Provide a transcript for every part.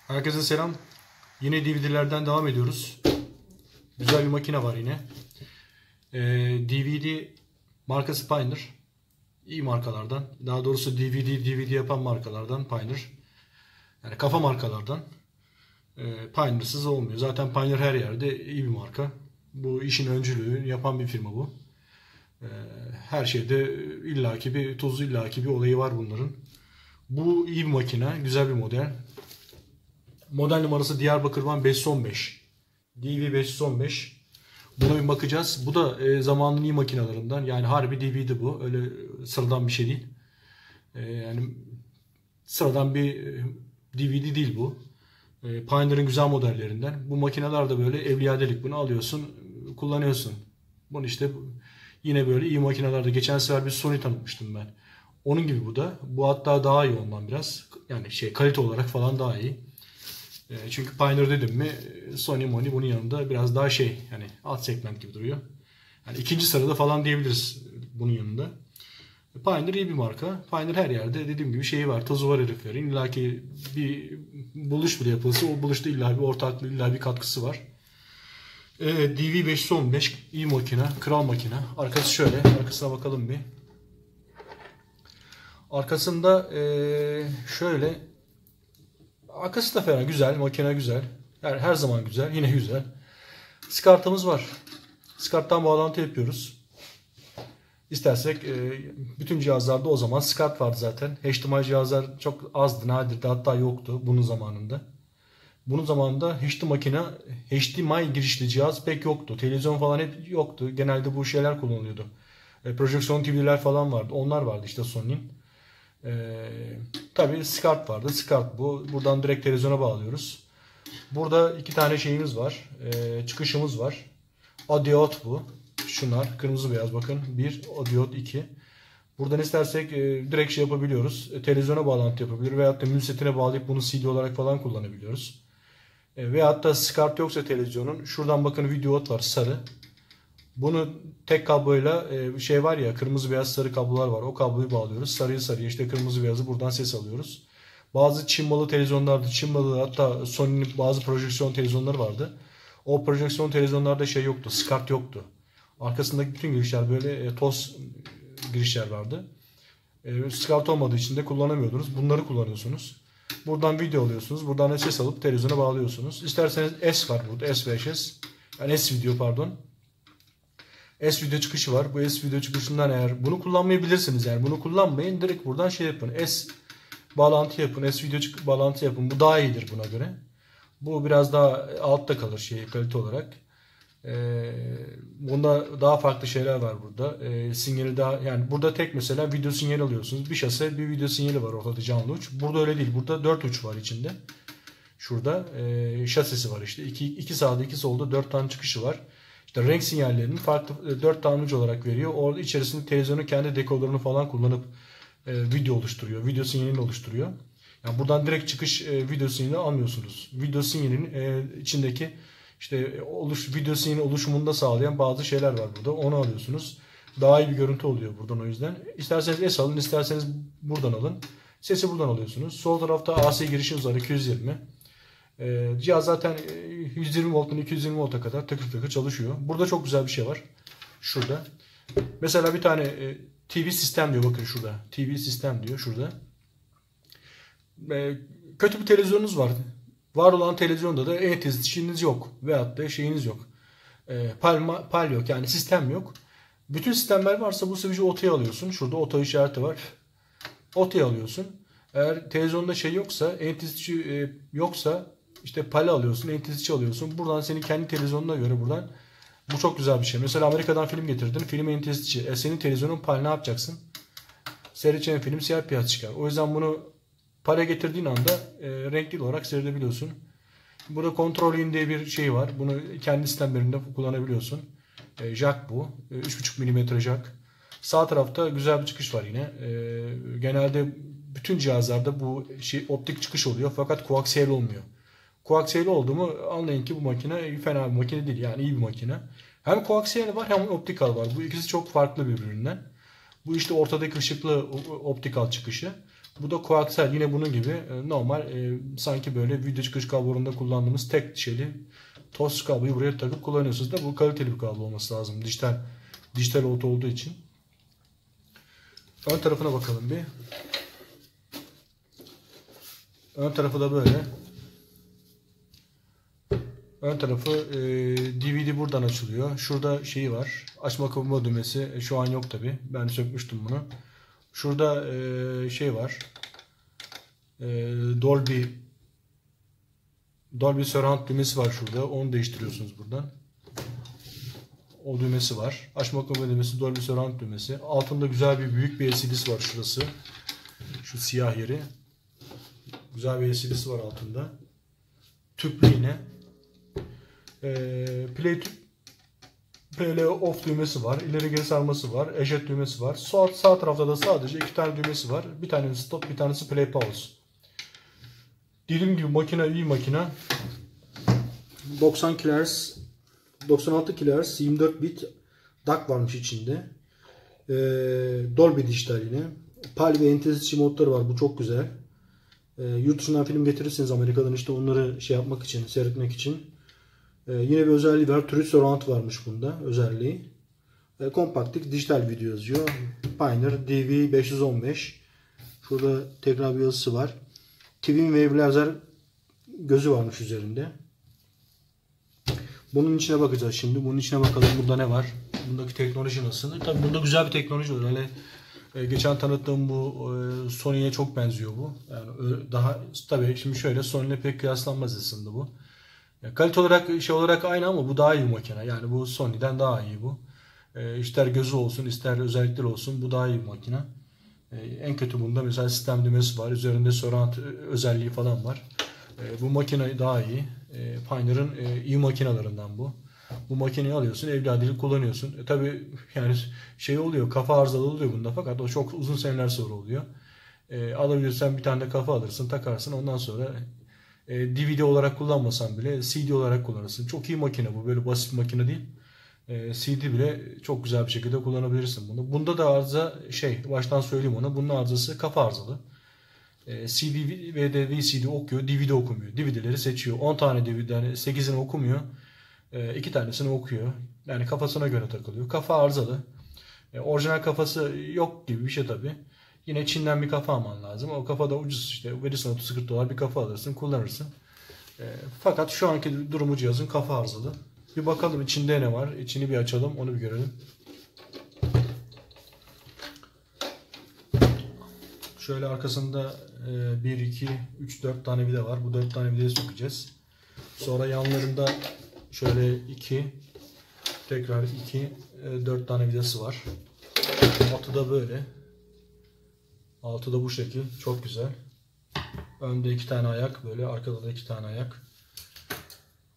Herkese selam. Yine DVD'lerden devam ediyoruz. Güzel bir makine var yine. DVD markası Pioneer. İyi markalardan. Daha doğrusu DVD yapan markalardan Pioneer. Yani kafa markalardan. Pioneer'sız olmuyor. Zaten Pioneer her yerde iyi bir marka. Bu işin öncülüğü yapan bir firma bu. Her şeyde illaki bir tuzu, illaki bir olayı var bunların. Bu iyi bir makine. Güzel bir model. Model numarası Diyarbakır 515. DV515. Buna bir bakacağız. Bu da zamanın iyi makinalarından. Yani harbi DVD bu. Öyle sıradan bir şey değil. Yani sıradan bir DVD değil bu. Pioneer'ın güzel modellerinden. Bu makineler de böyle evliyadelik. Bunu alıyorsun, kullanıyorsun. Bunu işte yine böyle iyi makinelerde. Geçen sefer bir Sony tanıtmıştım ben. Onun gibi bu da. Bu hatta daha iyi ondan biraz. Yani kalite olarak falan daha iyi. Çünkü Pioneer dedim mi Sony bunun yanında biraz daha yani alt segment gibi duruyor. Yani ikinci sırada falan diyebiliriz bunun yanında. Pioneer iyi bir marka. Pioneer her yerde dediğim gibi şeyi var, tozu var heriflerin. İlla ki bir buluş bile yapılsa o buluşta illa bir ortaklığı, illa bir katkısı var. DV515 iyi makine, kral makine. Arkası şöyle, arkasına bakalım bir. Arkasında şöyle. Arkası da fena, güzel, makine güzel. Her zaman güzel, yine güzel. SCART'ımız var. SCART'tan bağlantı yapıyoruz. İstersek bütün cihazlarda o zaman SCART vardı zaten. HDMI cihazlar çok azdı, nadirdi, hatta yoktu bunun zamanında. Bunun zamanında HDMI girişli cihaz pek yoktu. Televizyon falan hep yoktu. Genelde bu şeyler kullanılıyordu. Projeksiyon TV'ler falan vardı. Onlar vardı işte Sony'nin. Tabii SCART vardı. SCART bu. Buradan direkt televizyona bağlıyoruz. Burada iki tane şeyimiz var. Çıkışımız var. Audio-out bu. Şunlar. Kırmızı beyaz bakın. 1. Audio-out 2. Buradan istersek direkt yapabiliyoruz. Televizyona bağlantı yapabilir. Veyahut da mül setine bağlayıp bunu CD olarak falan kullanabiliyoruz. Veyahut da SCART yoksa televizyonun. Şuradan bakın video-out var. Sarı. Bunu tek kabloyla var ya, kırmızı beyaz sarı kablolar var. O kabloyu bağlıyoruz. Sarıyı sarıya, işte kırmızı beyazı buradan ses alıyoruz. Bazı Çin malı televizyonlarda, Çin malı, hatta Sony'nin bazı projeksiyon televizyonları vardı. O projeksiyon televizyonlarda yoktu. SCART yoktu. Arkasındaki bütün girişler böyle toz girişler vardı. SCART olmadığı için de kullanamıyordunuz. Bunları kullanıyorsunuz. Buradan video alıyorsunuz. Buradan ses alıp televizyona bağlıyorsunuz. İsterseniz S var burada. S5S. Yani S video pardon. S video çıkışı var. Bu S video çıkışından eğer bunu kullanmayabilirsiniz. Yani bunu kullanmayın. Direkt buradan yapın. S bağlantı yapın. S video bağlantı yapın. Bu daha iyidir buna göre. Bu biraz daha altta kalır kalite olarak. Bunda daha farklı şeyler var burada. Sinyali daha, yani burada tek mesela video sinyali alıyorsunuz. Bir şase bir video sinyali var ortada, canlı uç. Burada öyle değil. Burada 4 uç var içinde. Şurada şasisi var işte. 2 sağda 2 solda 4 tane çıkışı var. İşte renk sinyallerini farklı 4 tane uç olarak veriyor. Orada içerisinde televizyonun kendi dekodlarını falan kullanıp video oluşturuyor. Video sinyalini oluşturuyor. Yani buradan direkt çıkış video sinyali almıyorsunuz. Video sinyalinin içindeki video sinyali oluşumunda sağlayan bazı şeyler var burada. Onu alıyorsunuz. Daha iyi bir görüntü oluyor buradan o yüzden. İsterseniz S alın, isterseniz buradan alın. Sesi buradan alıyorsunuz. Sol tarafta AC girişiniz var, 220. Cihaz zaten 120 volttan 220 volta kadar takır takır çalışıyor. Burada çok güzel bir şey var. Şurada. Mesela bir tane TV sistem diyor. Bakın şurada. TV sistem diyor şurada. Kötü bir televizyonunuz var. Var olan televizyonda da e-tezişiniz yok. Veyahut da şeyiniz yok. Pal yok. Yani sistem yok. Bütün sistemler varsa bu sefer OT'yu alıyorsun. Şurada OTA işareti var. OT'yu alıyorsun. Eğer televizyonda yoksa, e-tezişi yoksa işte pali alıyorsun, e-tezişi alıyorsun. Buradan senin kendi televizyonuna göre buradan. Bu çok güzel bir şey. Mesela Amerika'dan film getirdin. Film e-tezişi. Senin televizyonun pal ne yapacaksın? Seyredeceğin film siyah beyaz çıkar. O yüzden bunu pale getirdiğin anda renkli olarak seyredebiliyorsun. Burada Control-In diye bir şey var. Bunu kendi sistemlerinde kullanabiliyorsun. Jack bu. 3.5 mm jack. Sağ tarafta güzel bir çıkış var yine. Genelde bütün cihazlarda bu optik çıkış oluyor. Fakat koaksiyel olmuyor. Koaksiyel oldu mu anlayın ki bu makine fena bir makine değil. Yani iyi bir makine. Hem koaksiyel var hem optikal var. Bu ikisi çok farklı birbirinden. Bu işte ortadaki ışıklı optikal çıkışı. Bu da koaksiyel, yine bunun gibi normal sanki böyle video çıkış kablolarında kullandığımız tek dişeli toz kabloyu buraya takıp kullanıyorsunuz da bu kaliteli bir kablo olması lazım. Dijital auto olduğu için. Ön tarafına bakalım bir. Ön tarafı da böyle. Ön tarafı DVD buradan açılıyor. Şurada şeyi var. Açma kapama düğmesi. Şu an yok tabi. Ben sökmüştüm bunu. Şurada şey var. Dolby Surround düğmesi var şurada. Onu değiştiriyorsunuz buradan. O düğmesi var. Açma kapama düğmesi, Dolby Surround düğmesi. Altında güzel bir büyük bir LCD'si var şurası. Şu siyah yeri. Güzel bir LCD'si var altında. Tüplü yine. Play off düğmesi var. İleri geri sarması var. Ejet düğmesi var. Sağ tarafta da sadece 2 tane düğmesi var. Bir tanesi stop, bir tanesi play pause. Dediğim gibi makine iyi makine. 90 kHz, 96 kHz, 24 bit DAC varmış içinde. Dolby dijital yine. PAL ve Intensity modları var. Bu çok güzel. Yurt dışından film getirirseniz Amerika'dan işte onları şey yapmak için, seyretmek için. Yine bir özelliği var. True Surround varmış bunda özelliği. Kompaktik dijital video yazıyor. Pioneer DV515. Şurada tekrar bir yazısı var. Twin Wave lazer gözü varmış üzerinde. Bunun içine bakacağız şimdi. Bunun içine bakalım. Burada ne var? Bundaki teknoloji nasıl? Tabii bunda güzel bir teknoloji var. Hani geçen tanıttığım bu Sony'ye çok benziyor bu. Yani daha tabii şimdi şöyle Sony'le pek kıyaslanmaz aslında bu. Kalite olarak şey olarak aynı ama bu daha iyi bir makine. Yani bu Sony'den daha iyi bu. İster gözü olsun, ister özellikleri olsun bu daha iyi bir makine. En kötü bunda mesela sistem düğmesi var. Üzerinde surround özelliği falan var. Bu makine daha iyi. Pioneer'ın iyi makinalarından bu. Bu makineyi alıyorsun, evladilik kullanıyorsun. Tabii yani şey oluyor, kafa arızalı oluyor bunda fakat o çok uzun seneler sonra oluyor. Alabilirsen bir tane de kafa alırsın, takarsın. Ondan sonra DVD olarak kullanmasan bile CD olarak kullanırsın. Çok iyi makine bu. Böyle basit bir makine değil. CD bile çok güzel bir şekilde kullanabilirsin bunu. Bunda da arıza baştan söyleyeyim ona. Bunun arızası kafa arızalı. CD ve VCD okuyor, DVD okumuyor. DVD'leri seçiyor. 10 tane DVD, yani 8'ini okumuyor. 2 tanesini okuyor. Yani kafasına göre takılıyor. Kafa arızalı. Orijinal kafası yok gibi bir şey tabi. Yine Çin'den bir kafa alman lazım. O kafa da ucuz işte. Verirsin $30-40 bir kafa alırsın, kullanırsın. Fakat şu anki durumu cihazın kafa arızalı. Bir bakalım içinde ne var. İçini bir açalım, onu bir görelim. Şöyle arkasında 1, 2, 3, 4 tane vida var. Bu 4 tane vidayı sökeceğiz. Sonra yanlarında şöyle 2, tekrar 2, 4 tane vidası var. Altı da böyle. Altı da bu şekil. Çok güzel. Önde 2 tane ayak böyle. Arkada da 2 tane ayak.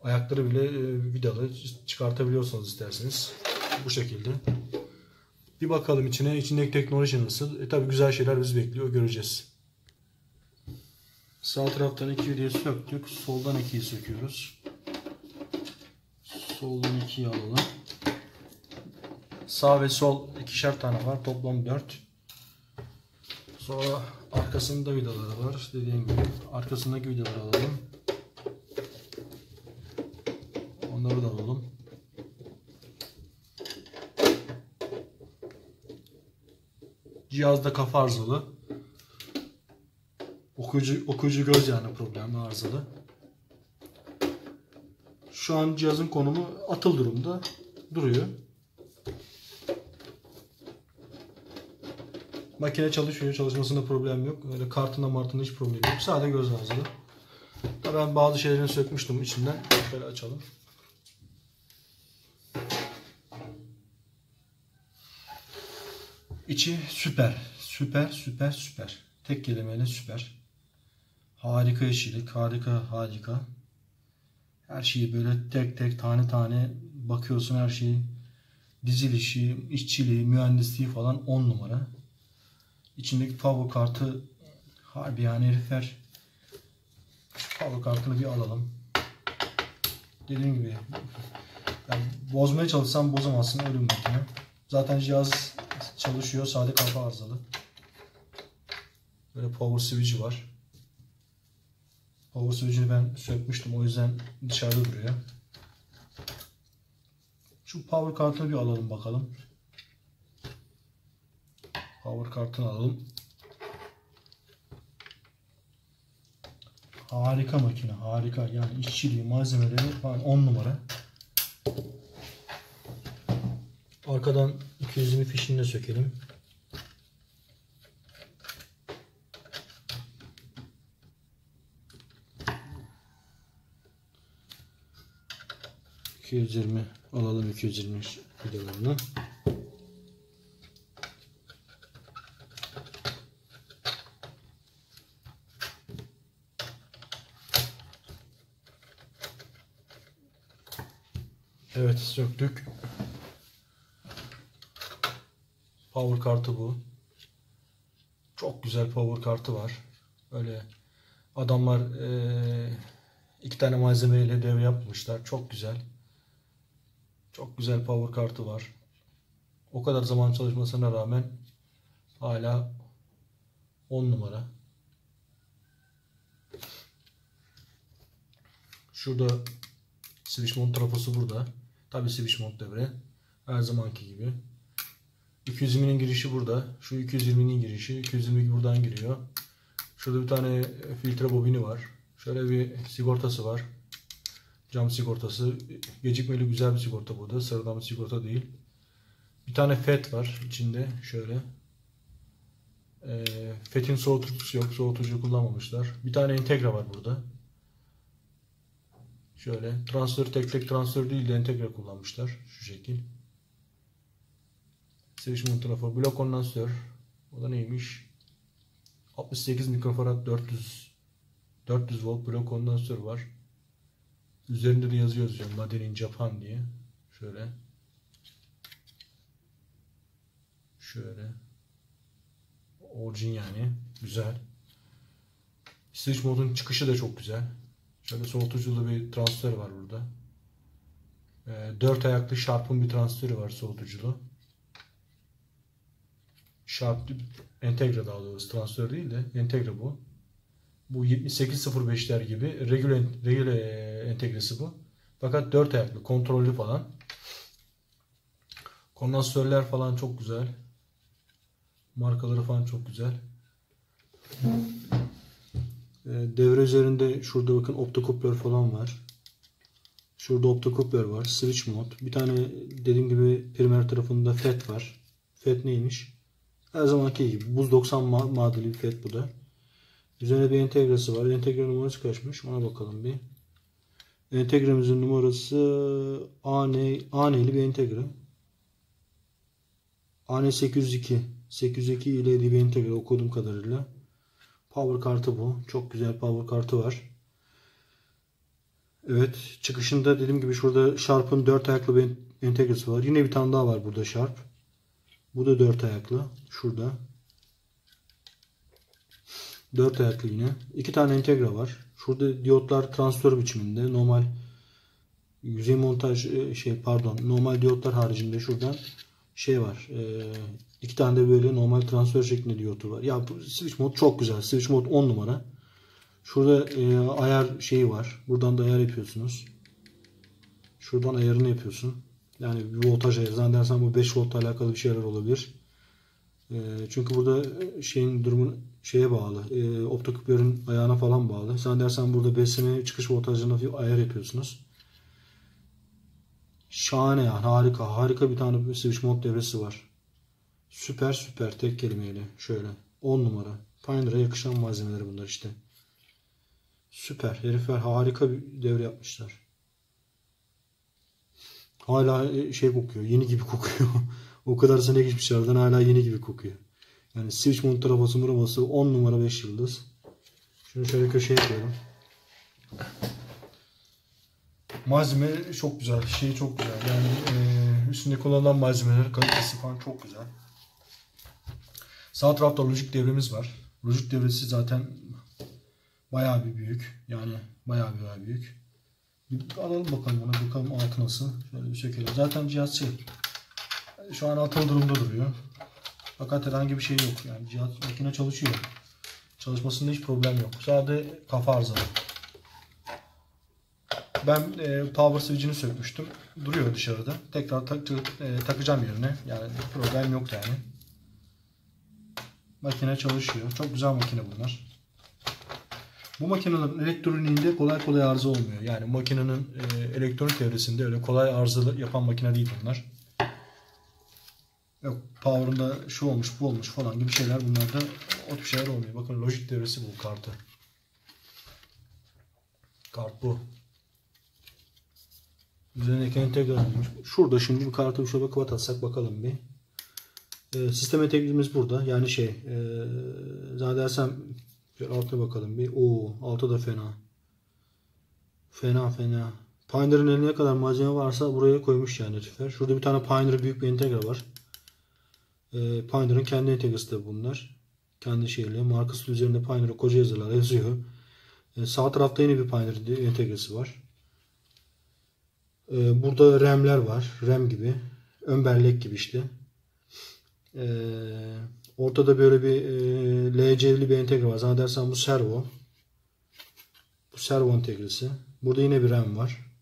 Ayakları bile vidalı. Çıkartabiliyorsanız isterseniz. Bu şekilde. Bir bakalım içine. İçindeki teknoloji nasıl? Tabi güzel şeyler bizi bekliyor. Göreceğiz. Sağ taraftan 2 vidayı söktük. Soldan 2'yi söküyoruz. Soldan 2'yi alalım. Sağ ve sol 2'şer tane var. Toplam 4. Sonra arkasında vidaları var. Dediğim gibi arkasındaki vidaları alalım. Onları da alalım. Cihazda kafa arızalı. Okuyucu göz yani problemli, arızalı. Şu an cihazın konumu atıl durumda duruyor. Makine çalışıyor. Çalışmasında problem yok. Öyle kartında martında hiç problem yok. Sadece göz arızalı. Ben bazı şeylerini sökmüştüm içinden. Şöyle açalım. İçi süper. Süper. Tek kelimeyle süper. Harika işçilik. Harika. Her şeyi böyle tek tek tane bakıyorsun, her şeyi. Dizilişi, işçiliği, mühendisliği falan 10 numara. İçindeki power kartı harbi yani herifler. Şu power kartını bir alalım. Dediğim gibi yani bozmaya çalışsam bozamazsın, öyle bir makine. Zaten cihaz çalışıyor, sadece kafa arızalı. Böyle power switch'i var. Power switch'ini ben sökmüştüm. O yüzden dışarıda duruyor. Şu power kartını bir alalım bakalım. Power kartını alalım. Harika makine. Harika. Yani işçiliği, malzemeleri falan 10 numara. Arkadan 220 fişini de sökelim. ...220 alalım, 220 vidalarını. Evet, söktük. Power kartı bu. Çok güzel power kartı var. Öyle adamlar 2 tane malzemeyle dev yapmışlar. Çok güzel. Çok güzel power kartı var. O kadar zaman çalışmasına rağmen hala 10 numara. Şurada switch mount trafosu burada. Tabi switch mount devre. Her zamanki gibi. 220'nin girişi burada. Şu 220'nin girişi. 220 buradan giriyor. Şurada bir tane filtre bobini var. Şöyle bir sigortası var. Cam sigortası. Gecikmeli güzel bir sigorta burada. Sıradan bir sigorta değil. Bir tane FET var içinde. Şöyle. FET'in soğutucusu yok. Soğutucu kullanmamışlar. Bir tane entegre var burada. Şöyle. Transistör tek transistör değil de entegre kullanmışlar. Şu şekil. Switch mount trafo. Blok kondansatör. O da neymiş? 68 mikrofarad 400 volt blok kondansatör var. Üzerinde de yazıyor Made in Japan diye. Şöyle. Şöyle. Orijin yani. Güzel. Switch modun çıkışı da çok güzel. Şöyle soğutuculu bir transistör var burada. 4 ayaklı Sharp'ın bir transistörü var soğutuculu. Sharp entegre, daha doğrusu transistör değil de entegre bu. Bu 7805'ler gibi regüle entegresi bu. Fakat 4 ayaklı, kontrollü falan. Kondansatörler falan çok güzel. Markaları falan çok güzel. Devre üzerinde şurada bakın optokoplör falan var. Şurada optokoplör var. Switch mod. Bir tane dediğim gibi primer tarafında FET var. FET neymiş? Her zamanki gibi buz 90 modeli bir FET bu da. Üzerine bir entegresi var. Entegre numarası kaçmış? Ona bakalım bir. Entegremizin numarası AN'li bir entegre. AN 802. 802 ile bir entegre okuduğum kadarıyla. Power kartı bu. Çok güzel power kartı var. Evet. Çıkışında dediğim gibi şurada Sharp'ın 4 ayaklı bir entegresi var. Yine bir tane daha var burada Sharp. Bu da 4 ayaklı. Şurada. 4 ayaklı yine. 2 tane entegre var. Şurada diyotlar transistör biçiminde. Normal yüzey montaj normal diyotlar haricinde şuradan var. 2 tane de böyle normal transistör şeklinde diyotu var. Ya bu switch mod çok güzel. Switch mod 10 numara. Şurada ayar şeyi var. Buradan da ayar yapıyorsunuz. Şuradan ayarını yapıyorsun. Yani bir voltaj ayarı. Zannedersem bu 5 voltla alakalı bir şeyler olabilir. Çünkü burada şeyin durumu bağlı. Optokoplörün ayağına falan bağlı. Zannedersem burada BSM çıkış voltajına bir ayar yapıyorsunuz. Şahane yani. Harika. Harika bir tane switch mod devresi var. Süper tek kelimeyle. Şöyle. 10 numara. Pioneer'a yakışan malzemeleri bunlar işte. Süper. Herifler harika bir devre yapmışlar. Hala kokuyor. Yeni gibi kokuyor. O kadar sene geçmiş aradan hala yeni gibi kokuyor. Yani switch mod trafosu 10 numara 5 yıldız. Şunu şöyle köşeye koyalım. Malzeme çok güzel. Çok güzel. Yani üstünde kullanılan malzemeler kalitesi falan çok güzel. Sağ tarafta lojik devremiz var. Lojik devresi zaten bayağı bir büyük. Yani bayağı büyük. Bir alalım bakalım ona. Bakalım altı nasıl. Şöyle bir sökelim. Zaten cihaz şu an atıl durumda duruyor. Fakat herhangi bir şey yok. Yani cihaz makine çalışıyor. Çalışmasında hiç problem yok. Sadece kafa arızalı. Ben power switch'ini sökmüştüm. Duruyor dışarıda. Tekrar takacağım yerine. Yani problem yok yani. Makine çalışıyor. Çok güzel makine bunlar. Bu makinelerin elektroniğinde kolay kolay arıza olmuyor. Yani makinenin elektronik devresinde öyle kolay arıza yapan makine değil bunlar. Yok power'ında şu olmuş bu olmuş falan gibi şeyler, bunlarda o tip şeyler olmuyor. Bakın lojik devresi bu kartı. Kart bu. Üzerindeki entegre olmuş. Şurada şimdi bir kartı şöyle kapatsak bakalım bir. Sistem entegremiz burada. Yani zannedersem şöyle altına bakalım bir. Oo, altı da fena. Fena. Pioneer'ın eline ne kadar malzeme varsa buraya koymuş yani herifler. Şurada bir tane Pioneer büyük bir entegre var. Pioneer'ın kendi entegresi de bunlar. Kendi şeyle. Markası üzerinde Pioneer'a koca yazılar yazıyor. Sağ tarafta yine bir Pioneer entegresi var. Burada RAM'ler var. RAM gibi. Ön bellek gibi işte. Ortada böyle bir LC'li bir entegre var. Zannedersem bu servo. Bu servo entegresi. Burada yine bir RAM var.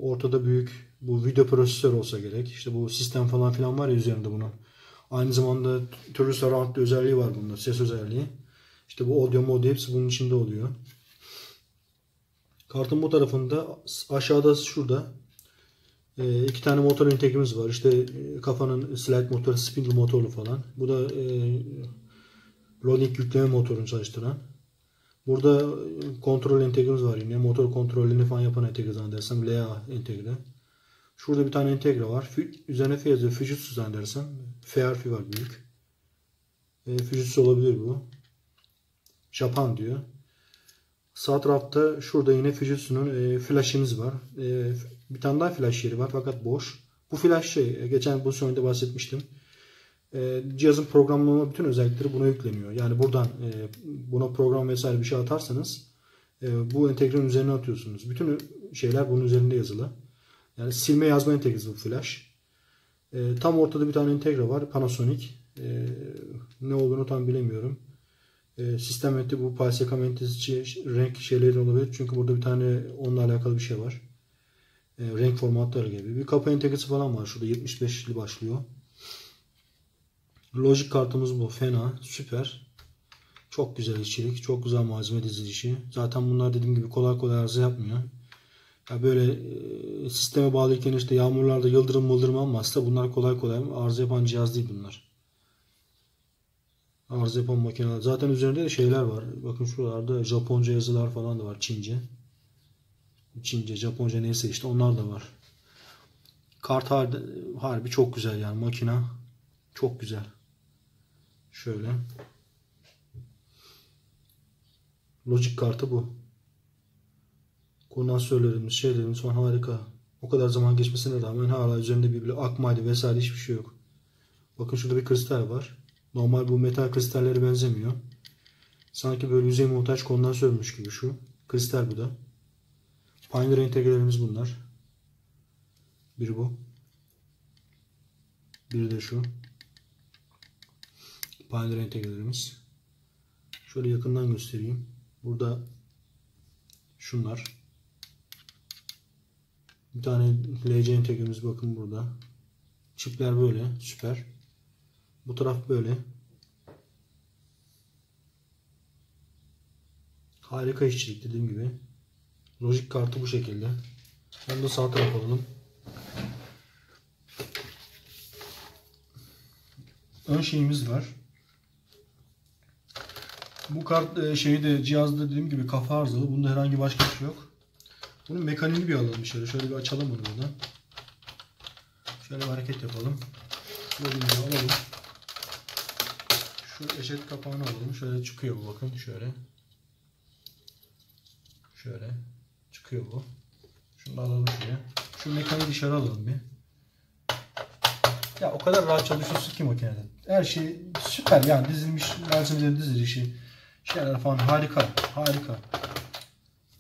Ortada büyük bu video prosesör olsa gerek. İşte bu sistem falan filan var ya üzerinde bunun. Aynı zamanda türlü surround özelliği var bunda. Ses özelliği. İşte bu audio mode hepsi bunun içinde oluyor. Kartın bu tarafında aşağıda şurada iki tane motor entegremiz var. İşte kafanın slide motoru, spindle motorlu falan. Bu da loading yükleme motorunu çalıştıran. Burada kontrol entegremiz var yine. Motor kontrolünü falan yapan entegre zannedersem. LA entegre. Şurada bir tane entegre var. Üzerine F yazıyor. Fujitsu zannedersem. FRF var büyük. Fujitsu olabilir bu. Japan diyor. Sağ tarafta şurada yine Fujitsu'nun flash'imiz var. Bir tane daha flash yeri var fakat boş. Bu flash geçen pozisyonda bahsetmiştim. Cihazın programlama bütün özellikleri buna yükleniyor. Yani buradan buna program vesaire bir şey atarsanız bu entegrenin üzerine atıyorsunuz. Bütün şeyler bunun üzerinde yazılı. Yani silme yazma entegresi bu flash. Tam ortada bir tane entegre var. Panasonic. Ne olduğunu tam bilemiyorum. Sistem enti bu PCM entesi renk şeyleri olabilir. Çünkü burada bir tane onunla alakalı bir şey var. Renk formatları gibi. Bir kapı entegresi falan var. Şurada 75'li başlıyor. Logic kartımız bu. Fena. Süper. Çok güzel içerik. Çok güzel malzeme dizilişi. Zaten bunlar dediğim gibi kolay kolay arıza yapmıyor. Ya böyle sisteme bağlıyken işte yağmurlarda yıldırım almazsa bunlar kolay kolay arıza yapan cihaz değil bunlar. Arıza yapan makineler. Zaten üzerinde de şeyler var. Bakın şuralarda Japonca yazılar falan da var. Çince, Japonca neyse işte onlar da var. Kart harbi çok güzel yani makina. Çok güzel. Şöyle. Logic kartı bu. Kondansörlerimiz, şeylerimiz falan harika. O kadar zaman geçmesine rağmen hala üzerinde bir akmaydı vesaire hiçbir şey yok. Bakın şurada bir kristal var. Normal bu metal kristallere benzemiyor. Sanki böyle yüzey montaj kondansörmüş gibi şu. Kristal bu da. Pioneer entegrelerimiz bunlar. Biri bu. Biri de şu. Pioneer entegrelerimiz. Şöyle yakından göstereyim. Burada şunlar. Bir tane LC entegremiz bakın burada. Çipler böyle. Süper. Bu taraf böyle. Harika işçilik dediğim gibi. Logic kartı bu şekilde. Onu da sağ tarafa alalım. Ön şeyimiz var. Bu kart cihazda dediğim gibi kafa arızalı. Bunda herhangi başka bir şey yok. Bunun mekaniğini bir alalım şöyle. Şöyle bir açalım bunu buradan. Şöyle bir hareket yapalım. Böyle bir alalım. Şu eşet kapağını alalım. Şöyle çıkıyor bu bakın. Şöyle çıkıyor bu. Şunu da alalım şuraya. Şu mekaniği dışarı alalım bir. Ya o kadar rahat çalışıyorsun ki makinede. Her şey süper yani dizilmiş malzemelerin dizilişi şeyler falan harika.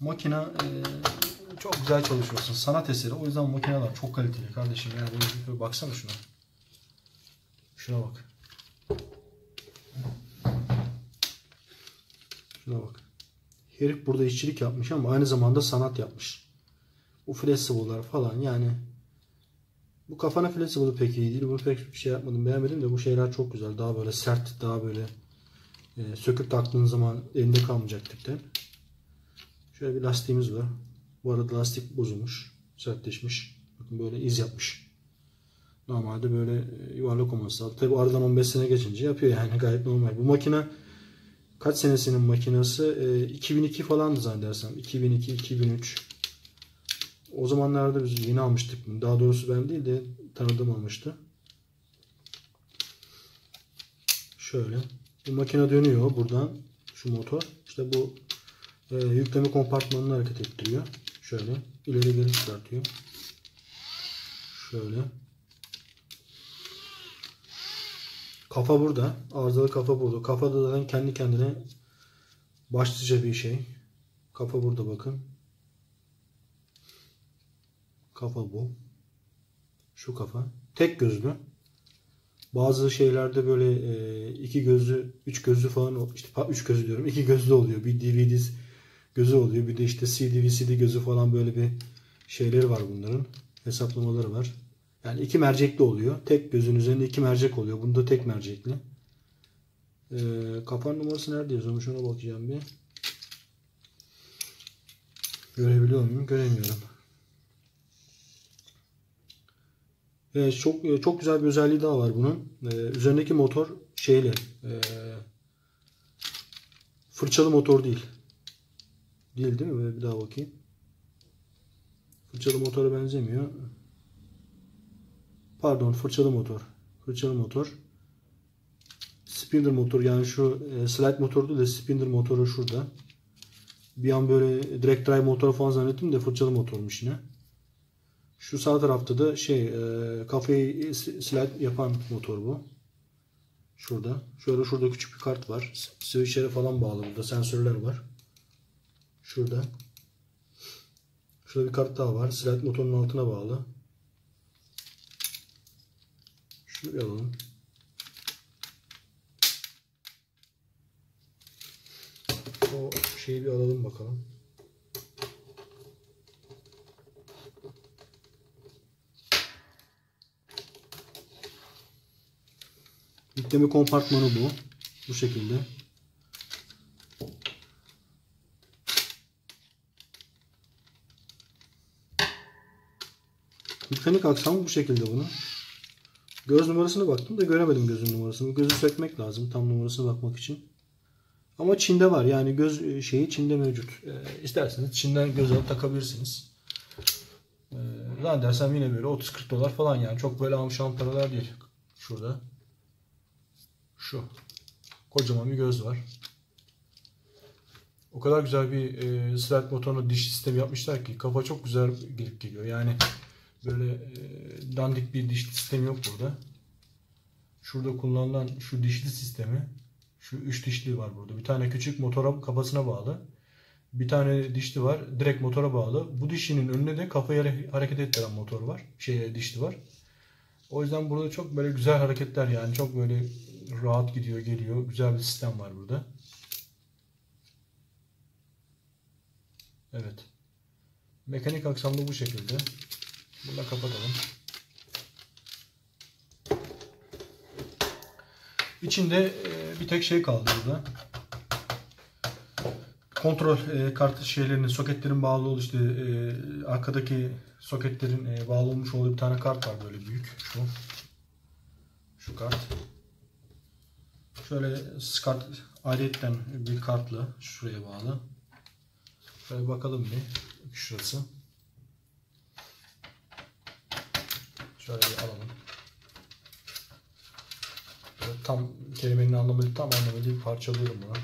Makina çok güzel çalışıyorsun. Sanat eseri. O yüzden makineler çok kaliteli kardeşim. Yani böyle baksana şuna. Şuna bak. Şuna bak. Herif burada işçilik yapmış ama aynı zamanda sanat yapmış. Bu flexible falan yani. Bu kafana flexible pek iyi değil. Bu pek bir şey yapmadım, beğenmedim de bu şeyler çok güzel. Daha böyle sert, daha böyle söküp taktığın zaman elinde kalmayacak tipten. Şöyle bir lastiğimiz var. Bu arada lastik bozulmuş, sertleşmiş. Bakın böyle iz yapmış. Normalde böyle yuvarlak olması lazım. Tabi aradan 15 sene geçince yapıyor yani, gayet normal. Bu makine kaç senesinin makinesi? 2002 falandı zannedersem. 2002-2003. O zamanlarda biz yeni almıştık bunu. Daha doğrusu ben değil de tanıdığım almıştı. Şöyle. Bu makine dönüyor buradan. Şu motor. İşte bu yükleme kompartmanını hareket ettiriyor. Şöyle. İleri geri çıkartıyor. Şöyle. Kafa burada. Arızalı kafa burada. Kafa da zaten kendi kendine başlıca bir şey. Kafa burada bakın. Kafa bu. Şu kafa. Tek gözlü. Bazı şeylerde böyle iki gözlü, üç gözlü falan, işte üç gözlü diyorum. İki gözlü oluyor. Bir DVD gözü oluyor. Bir de işte CD, VCD gözü falan, böyle bir şeyleri var bunların. Hesaplamaları var. Yani iki mercekli oluyor. Tek gözün üzerinde iki mercek oluyor. Bunda tek mercekli. Kapan numarası nerede yazıyormuş, ona bakacağım bir. Görebiliyor muyum? Göremiyorum. Çok güzel bir özelliği daha var bunun. Üzerindeki motor şeyle fırçalı motor değil. Değil mi? Böyle bir daha bakayım. Fırçalı motora benzemiyor. Pardon, fırçalı motor. Fırçalı motor. Spinner motor, yani şu slide motordu da spinner motoru şurada. Bir an böyle direct drive motor falan zannettim de fırçalı motormuş yine. Şu sağ tarafta da kafayı slide yapan motor bu. Şurada. Şurada küçük bir kart var. Switch'lere falan bağlı burada. Sensörler var. Şurada. Şurada bir kart daha var. Slide motorun altına bağlı. Şunu bir alalım. O şeyi bir alalım bakalım. Yükleme kompartmanı bu. Bu şekilde. Mekanik aksamı bu şekilde bunun. Göz numarasına baktım da göremedim gözün numarasını. Gözü sökmek lazım tam numarasına bakmak için. Ama Çin'de var. Yani göz şeyi Çin'de mevcut. İsterseniz Çin'den göz alıp takabilirsiniz. Zannedersem yine böyle 30-40 dolar falan, yani çok böyle amşan paralar değil. Şurada. Şu. Kocaman bir göz var. O kadar güzel bir slide motoruna diş sistemi yapmışlar ki kafa çok güzel girip geliyor. Yani böyle dandik bir diş sistemi yok burada. Şurada kullanılan şu dişli sistemi, şu 3 dişli var burada. Bir tane küçük motora kafasına bağlı. Bir tane dişli var, direkt motora bağlı. Bu dişinin önüne de kafayı hareket ettiren motor var. Dişli var. O yüzden burada çok böyle güzel hareketler, yani çok böyle rahat gidiyor geliyor. Güzel bir sistem var burada. Evet. Mekanik aksamda bu şekilde. Bunu da kapatalım. İçinde bir tek şey kaldı burada. Kontrol kartı şeylerinin, soketlerin bağlı olduğu, işte arkadaki soketlerin bağlı olmuş olduğu bir tane kart var, böyle büyük. Şu kart. Şöyle kart ayrıyetten bir kartla şuraya bağlı. Şöyle bakalım bir şurası. Şöyle bir alalım. Böyle tam kelimenin anlamı, tam anlamıyla bir parçalıyorum bunu.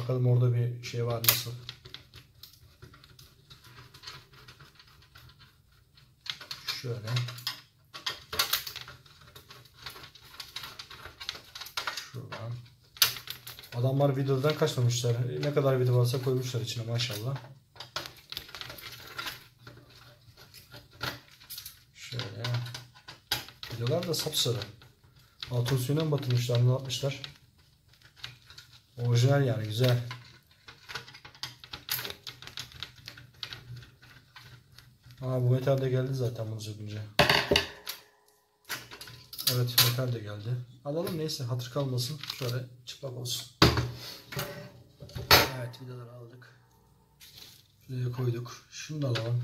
Bakalım orada bir şey var nasıl. Şöyle. Şuradan. Adamlar videodan kaçmamışlar. Ne kadar video varsa koymuşlar içine maşallah. Şöyle. Videolar da sapsarı. Altın suyuna mı batırmışlar, ne yapmışlar? Orijinal yani, güzel. Bu metal de geldi zaten bunu sökünce. Evet, metal de geldi. Alalım, neyse, hatır kalmasın. Şöyle çıplak olsun. Evet, vidaları aldık. Şuraya koyduk. Şunu da alalım.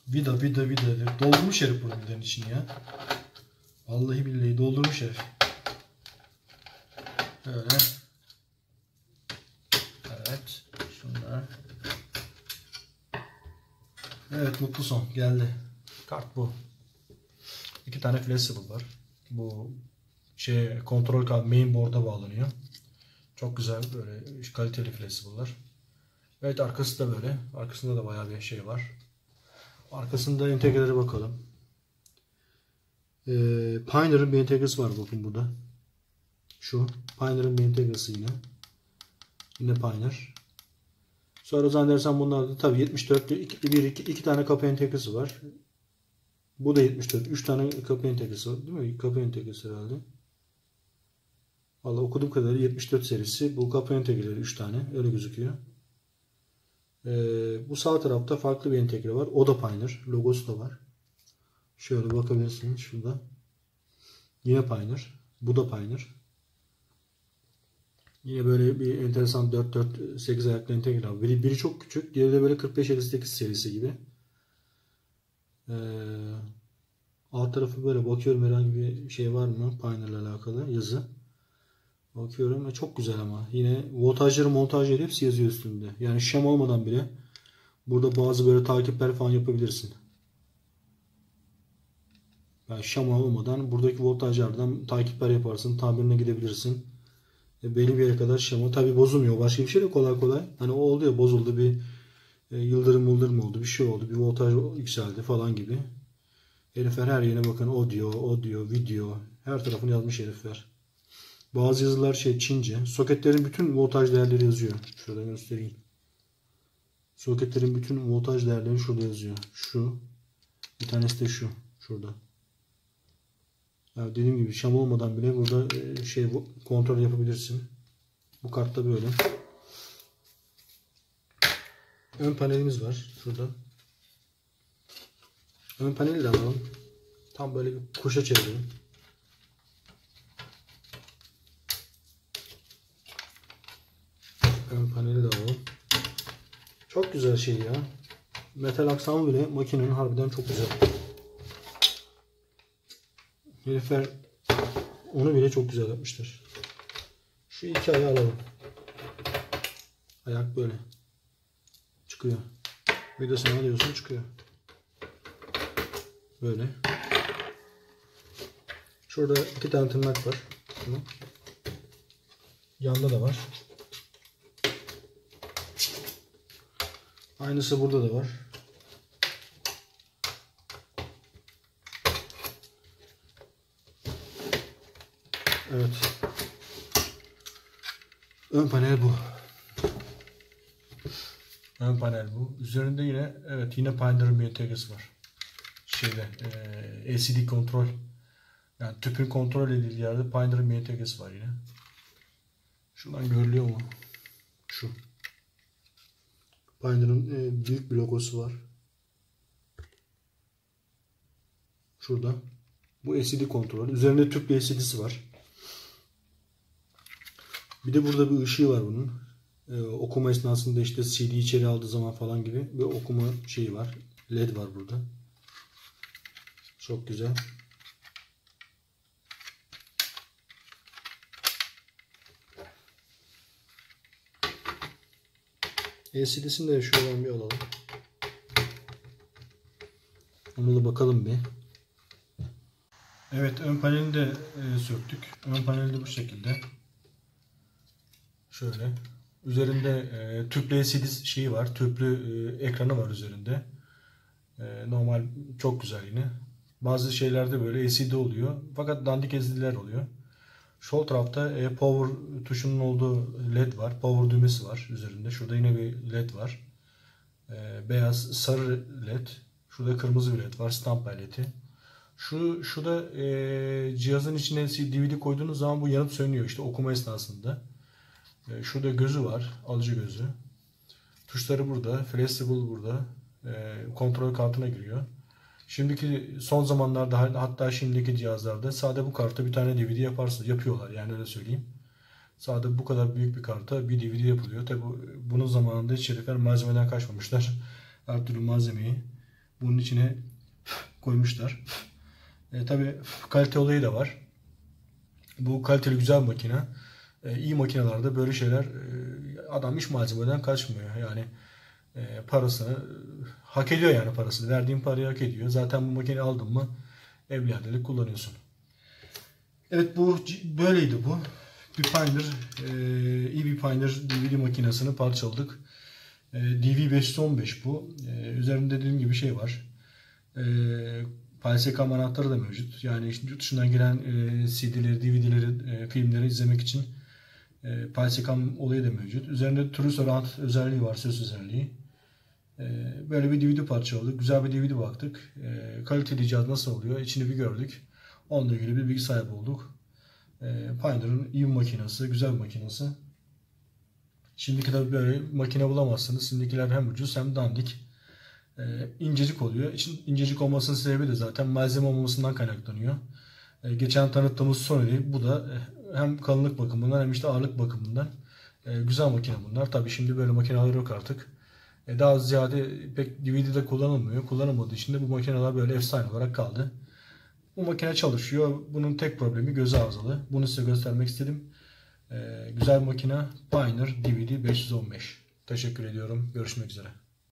Vida. Doldurmuş herif bunun vidanın içini ya. Vallahi billahi doldurmuş herif. Böyle. Evet. Şunlar. Evet, mutlu son geldi. Kart bu. 2 tane flexible var. Bu kontrol kart mainboard'a bağlanıyor. Çok güzel, böyle kaliteli flexible'lar. Evet, arkası da böyle. Arkasında da bayağı bir şey var. Arkasında entegrelere bakalım. Pioneer'ın bir entegresi var bakın burada. Şu Pioneer'ın bir entegresi yine. Yine Pioneer. Sonra zannedersem bunlarda tabi 74'lü 2 tane kapı entegresi var. Bu da 74. 3 tane kapı entegresi var değil mi? Kapı entegresi herhalde. Vallahi okuduğum kadarıyla 74 serisi. Bu kapı entegreleri 3 tane. Öyle gözüküyor. Bu sağ tarafta farklı bir entegre var. O da Pioneer. Logosu da var. Şöyle bakabilirsiniz şurada. Yine Pioneer. Bu da Pioneer. Yine böyle bir enteresan 4-4-8 ayaklı entegre var. Biri çok küçük. Diğeri de böyle 45-58 serisi gibi. Alt tarafı böyle bakıyorum, herhangi bir şey var mı Pioneer ile alakalı yazı. Bakıyorum ve çok güzel ama. Yine voltajları, montajları hepsi yazıyor üstünde. Yani şem olmadan bile burada bazı böyle takipler falan yapabilirsin. Yani şem olmadan buradaki voltajlardan takipler yaparsın. Tamirine gidebilirsin. Belli bir yere kadar şema. Tabi bozulmuyor. Başka bir şey de kolay kolay. Hani o oldu ya, bozuldu, bir yıldırım oldu. Bir şey oldu. Bir voltaj yükseldi falan gibi. Herifler her yerine bakın. Audio, video. Her tarafını yazmış herifler. Bazı yazılar Çince. Soketlerin bütün voltaj değerleri yazıyor. Şurada göstereyim. Soketlerin bütün voltaj değerleri şurada yazıyor. Şu. Bir tanesi de şu. Şurada. Yani dediğim gibi şam olmadan bile burada kontrol yapabilirsin. Bu kartta böyle. Ön panelimiz var. Şurada. Ön paneli de alalım. Tam böyle bir kuşa çevirelim. Ön paneli de alalım. Çok güzel şey ya. Metal aksamı bile makinenin harbiden çok güzel. Herifler onu bile çok güzel yapmışlar. Şu iki ayağı alalım. Ayak böyle. Çıkıyor. Vidasını alıyorsun, çıkıyor. Böyle. Şurada 2 tane tırnak var. Şunu. Yanda da var. Aynısı burada da var. Evet. Ön panel bu. Ön panel bu. Üzerinde yine Pioneer'ın bir entegresi var. LCD kontrol. Yani tüpün kontrol edildiği yerde Pioneer'ın bir entegresi var yine. Şuradan görülüyor mu? Şu. Pioneer'ın büyük bir logosu var. Şurada. Bu LCD kontrol. Üzerinde tüp LCD'si var. Bir de burada bir ışığı var bunun. Okuma esnasında CD içeri aldığı zaman falan gibi bir okuma şeyi var. LED var burada. Çok güzel. LCD'sini de şuradan bir alalım. Ona da bakalım bir. Evet, ön panelini de söktük. Ön paneli de bu şekilde. Şöyle. Üzerinde tüplü LCD var. Tüplü ekranı var üzerinde. Normal çok güzel yine. Bazı şeylerde böyle LCD oluyor. Fakat dandik LCD'ler oluyor. Sol tarafta power tuşunun olduğu LED var. Power düğmesi var üzerinde. Şurada yine bir LED var. Beyaz, sarı LED. Şurada kırmızı bir LED var. Stamp LED'i. Şu da cihazın içine DVD koyduğunuz zaman bu yanıp sönüyor işte okuma esnasında. Şurada gözü var. Alıcı gözü. Tuşları burada. Flexible burada. Kontrol kartına giriyor. Şimdiki son zamanlarda hatta şimdiki cihazlarda sade bu karta bir tane DVD yapıyorlar. Yani öyle söyleyeyim. Sade bu kadar büyük bir karta bir DVD yapılıyor. Tabi bunun zamanında hiç herifler malzemeden kaçmamışlar. Her türlü malzemeyi bunun içine koymuşlar. Tabi kalite olayı da var. Bu kaliteli güzel makine. İyi makinelerde böyle şeyler adam hiç malzemeden kaçmıyor. Yani parasını hak ediyor yani parasını. Verdiğin parayı hak ediyor. Zaten bu makineyi aldın mı evlerdelik kullanıyorsun. Evet bu böyleydi bu. Bir Pioneer, iyi bir Pioneer DVD makinesini parçaladık. DV515 bu. Üzerinde dediğim gibi şey var. PLC anahtarı da mevcut. Yani yurt dışından gelen CD'leri, DVD'leri, filmleri izlemek için PLC olayı da mevcut. Üzerinde True Surround özelliği var, ses özelliği. Böyle bir DVD parçaladık. Güzel bir DVD baktık. Kaliteli cihaz nasıl oluyor? İçini bir gördük. Onunla ilgili bir bilgi sahibi olduk. Pioneer'ın iyi bir makinesi, güzel bir makinesi. Şimdiki tabi böyle makine bulamazsınız. Şimdikiler hem ucuz hem dandik. İncecik oluyor. İçin incecik olmasının sebebi de zaten malzeme olmamasından kaynaklanıyor. Geçen tanıttığımız Sony, bu da hem kalınlık bakımından hem işte ağırlık bakımından güzel makine bunlar. Tabi şimdi böyle makineler yok artık. Daha ziyade pek DVD'de kullanılmıyor. Kullanılmadığı için de bu makineler böyle efsane olarak kaldı. Bu makine çalışıyor. Bunun tek problemi göz arızalı. Bunu size göstermek istedim. Güzel makine Pioneer DVD 515. Teşekkür ediyorum. Görüşmek üzere.